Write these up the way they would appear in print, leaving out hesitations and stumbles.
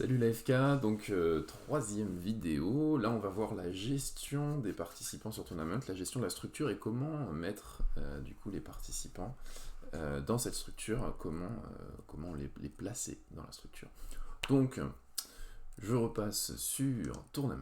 Salut l'AFK, donc troisième vidéo. Là on va voir la gestion des participants sur Tournament, la gestion de la structure et comment mettre du coup les participants dans cette structure, comment les placer dans la structure. Donc je repasse sur Tournament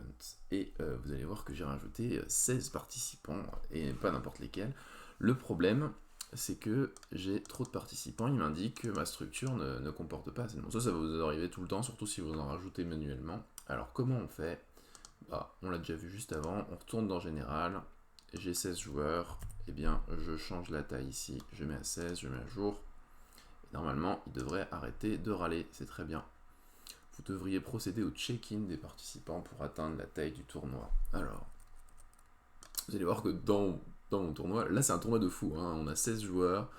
et vous allez voir que j'ai rajouté 16 participants et pas n'importe lesquels. Le problème c'est que j'ai trop de participants, il m'indique que ma structure ne comporte pas assez de monde. Ça va vous arriver tout le temps, surtout si vous en rajoutez manuellement. Alors comment on fait? On l'a déjà vu juste avant, on retourne dans Général, j'ai 16 joueurs, et bien je change la taille ici, je mets à 16, je mets à jour, et normalement il devrait arrêter de râler, c'est très bien. Vous devriez procéder au check-in des participants pour atteindre la taille du tournoi. Alors, vous allez voir que dans mon tournoi, là c'est un tournoi de fou, hein. On a 16 joueurs,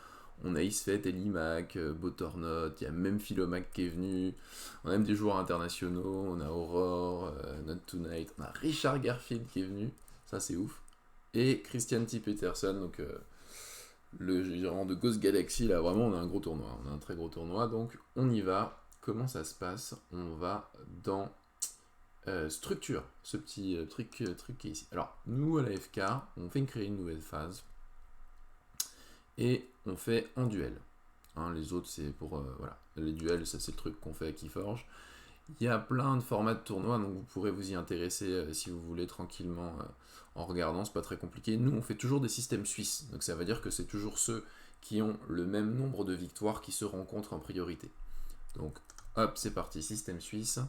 on a Isfet, Elimac, Botornot, il y a même Philomac qui est venu, on a même des joueurs internationaux, on a Aurore, Not Tonight, on a Richard Garfield qui est venu, ça c'est ouf, et Christian T. Peterson, donc le gérant de Ghost Galaxy, là vraiment on a un gros tournoi, on a un très gros tournoi, donc on y va. Comment ça se passe? On va dans structure, ce petit truc qui est ici. Alors, nous à la FK, on fait créer une nouvelle phase et on fait en duel. Hein, les autres, c'est pour. Voilà. Les duels, ça c'est le truc qu'on fait à Keyforge. Il y a plein de formats de tournois, donc vous pourrez vous y intéresser si vous voulez tranquillement en regardant, c'est pas très compliqué. Nous, on fait toujours des systèmes suisses, donc ça veut dire que c'est toujours ceux qui ont le même nombre de victoires qui se rencontrent en priorité. Donc, hop, c'est parti, système suisse.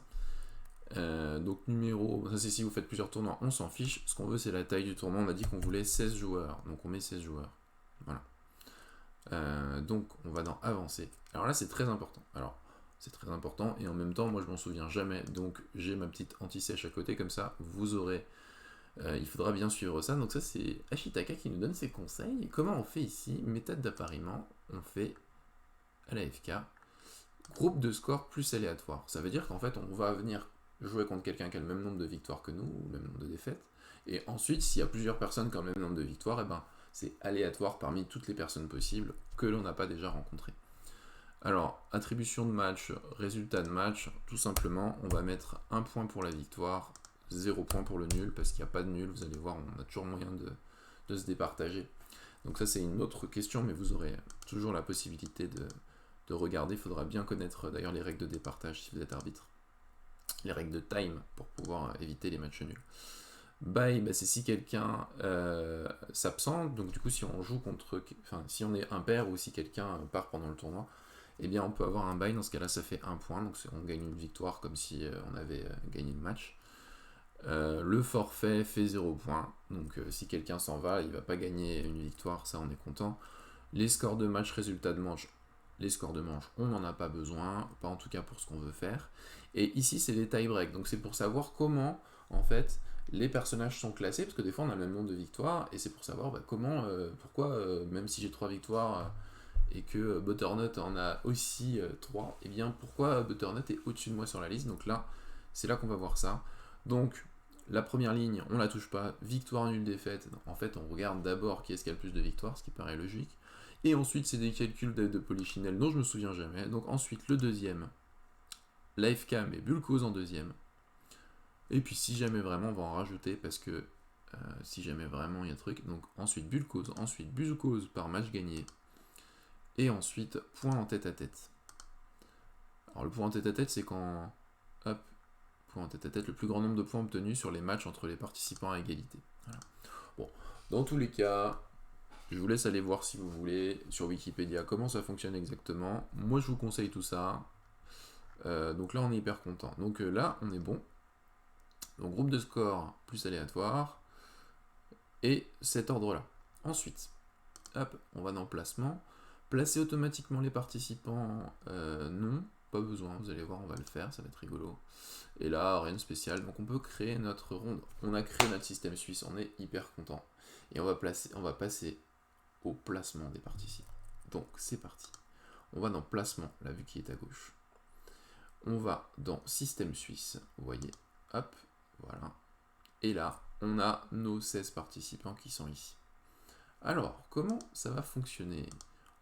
Donc numéro, ça c'est si vous faites plusieurs tournois, on s'en fiche. Ce qu'on veut c'est la taille du tournoi, on a dit qu'on voulait 16 joueurs, donc on met 16 joueurs. Voilà. Donc on va dans avancer. Alors là c'est très important. Alors c'est très important et en même temps moi je m'en souviens jamais, donc j'ai ma petite anti-sèche à côté comme ça, vous aurez. Il faudra bien suivre ça. Donc ça c'est Ashitaka qui nous donne ses conseils. Et comment on fait ici? Méthode d'appariement, on fait à la FK, groupe de score plus aléatoire. Ça veut dire qu'en fait on va venir jouer contre quelqu'un qui a le même nombre de victoires que nous, ou le même nombre de défaites, et ensuite, s'il y a plusieurs personnes qui ont le même nombre de victoires, et ben, c'est aléatoire parmi toutes les personnes possibles que l'on n'a pas déjà rencontrées. Alors, attribution de match, résultat de match, tout simplement, on va mettre 1 point pour la victoire, 0 point pour le nul, parce qu'il n'y a pas de nul, vous allez voir, on a toujours moyen de se départager. Donc ça, c'est une autre question, mais vous aurez toujours la possibilité de regarder. Il faudra bien connaître d'ailleurs les règles de départage si vous êtes arbitre. Les règles de time pour pouvoir éviter les matchs nuls. Bye, c'est si quelqu'un s'absente, donc du coup si on joue contre, enfin si on est impair ou si quelqu'un part pendant le tournoi, eh bien on peut avoir un bye, dans ce cas là ça fait 1 point, donc on gagne une victoire comme si on avait gagné le match. Le forfait fait 0 point, donc si quelqu'un s'en va, il va pas gagner une victoire, ça on est content. Les scores de match, résultats de manche, les scores de manche, on n'en a pas besoin, pas en tout cas pour ce qu'on veut faire. Et ici, c'est les tie-breaks, donc c'est pour savoir comment, en fait, les personnages sont classés, parce que des fois, on a le même nombre de victoires, et c'est pour savoir comment, pourquoi, même si j'ai 3 victoires, et que Butternut en a aussi 3, et bien pourquoi Butternut est au-dessus de moi sur la liste. Donc là, c'est là qu'on va voir ça. Donc, la première ligne, on la touche pas, victoire, nulle, défaite. En fait, on regarde d'abord qui est-ce qui a le plus de victoires, ce qui paraît logique. Et ensuite, c'est des calculs de Polichinelle dont je me souviens jamais. Donc ensuite, le deuxième, l'AFK met Bulkos en deuxième. Et puis si jamais vraiment, on va en rajouter parce que si jamais vraiment il y a un truc. Donc ensuite Bulkos, ensuite Bulkos par match gagné. Et ensuite, point en tête à tête. Alors le point en tête à tête, c'est quand, hop, point en tête à tête, le plus grand nombre de points obtenus sur les matchs entre les participants à égalité. Voilà. Bon, dans tous les cas, je vous laisse aller voir si vous voulez sur Wikipédia comment ça fonctionne exactement. Moi, je vous conseille tout ça. Donc là, on est hyper content. Donc là, on est bon. Donc groupe de score plus aléatoire. Et cet ordre-là. Ensuite, hop, on va dans placement. Placer automatiquement les participants, non, pas besoin. Vous allez voir, on va le faire, ça va être rigolo. Et là, rien de spécial. Donc on peut créer notre ronde. On a créé notre système suisse, on est hyper content. Et on va passer au placement des participants. Donc c'est parti. On va dans placement, la vue qui est à gauche. On va dans système suisse, vous voyez, hop, voilà. Et là, on a nos 16 participants qui sont ici. Alors, comment ça va fonctionner?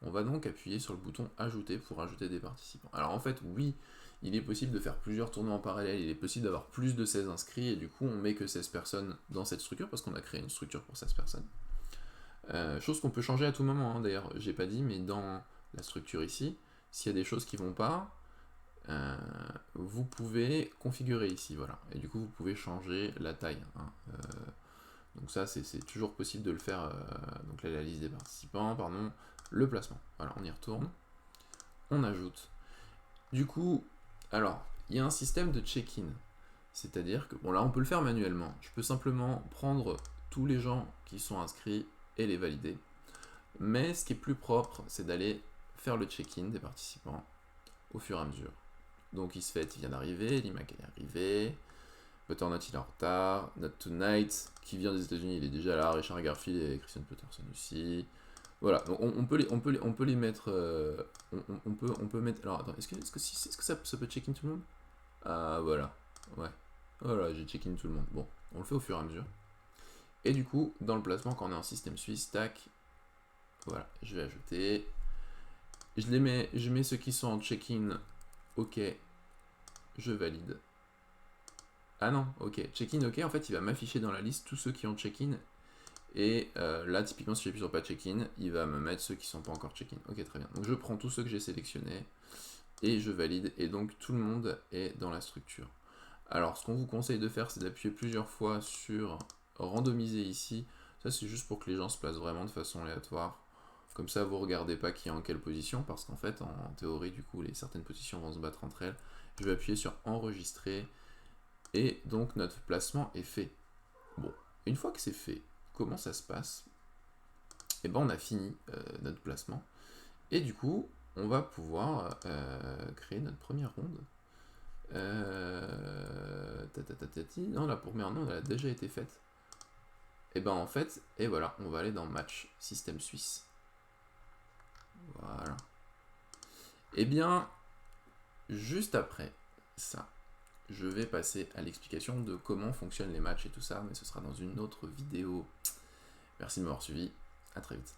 On va donc appuyer sur le bouton ajouter pour ajouter des participants. Alors en fait, oui, il est possible de faire plusieurs tournois en parallèle, il est possible d'avoir plus de 16 inscrits, et du coup on met que 16 personnes dans cette structure, parce qu'on a créé une structure pour 16 personnes. Chose qu'on peut changer à tout moment, hein, d'ailleurs, j'ai pas dit, mais dans la structure ici, s'il y a des choses qui vont pas, vous pouvez configurer ici, voilà, et du coup vous pouvez changer la taille, hein. Donc ça c'est toujours possible de le faire, donc là la liste des participants, pardon, le placement, voilà, on y retourne, on ajoute. Du coup, alors, il y a un système de check-in, c'est-à-dire que, bon là on peut le faire manuellement, je peux simplement prendre tous les gens qui sont inscrits et les valider, mais ce qui est plus propre, c'est d'aller faire le check-in des participants au fur et à mesure. Donc il vient d'arriver, Limac est arrivé, Butternut il est en retard, Not Tonight qui vient des États-Unis il est déjà là, Richard Garfield et Christian Peterson aussi. Voilà, donc on peut les mettre. On peut mettre. Alors attends, est-ce que ça peut check-in tout le monde? Ah voilà, ouais. Voilà, j'ai check-in tout le monde. Bon, on le fait au fur et à mesure. Et du coup, dans le placement, quand on est en système suisse, tac, voilà, je vais ajouter. Je mets ceux qui sont en check-in, ok, je valide. Ah non, ok, check-in, ok, en fait il va m'afficher dans la liste tous ceux qui ont check-in. Et là, typiquement, si j'appuie sur pas check-in, il va me mettre ceux qui sont pas encore check-in. Ok, très bien. Donc je prends tous ceux que j'ai sélectionnés et je valide. Et donc tout le monde est dans la structure. Alors, ce qu'on vous conseille de faire, c'est d'appuyer plusieurs fois sur randomiser ici. Ça, c'est juste pour que les gens se placent vraiment de façon aléatoire. Comme ça, vous regardez pas qui est en quelle position, parce qu'en fait, en théorie, du coup, certaines positions vont se battre entre elles. Je vais appuyer sur enregistrer. Et donc, notre placement est fait. Bon, une fois que c'est fait, comment ça se passe? Et ben on a fini notre placement et du coup on va pouvoir créer notre première ronde. Non, la première ronde elle a déjà été faite. Et ben en fait, et voilà, on va aller dans match système suisse. Voilà. Et bien juste après ça, je vais passer à l'explication de comment fonctionnent les matchs et tout ça, mais ce sera dans une autre vidéo. Merci de m'avoir suivi, à très vite.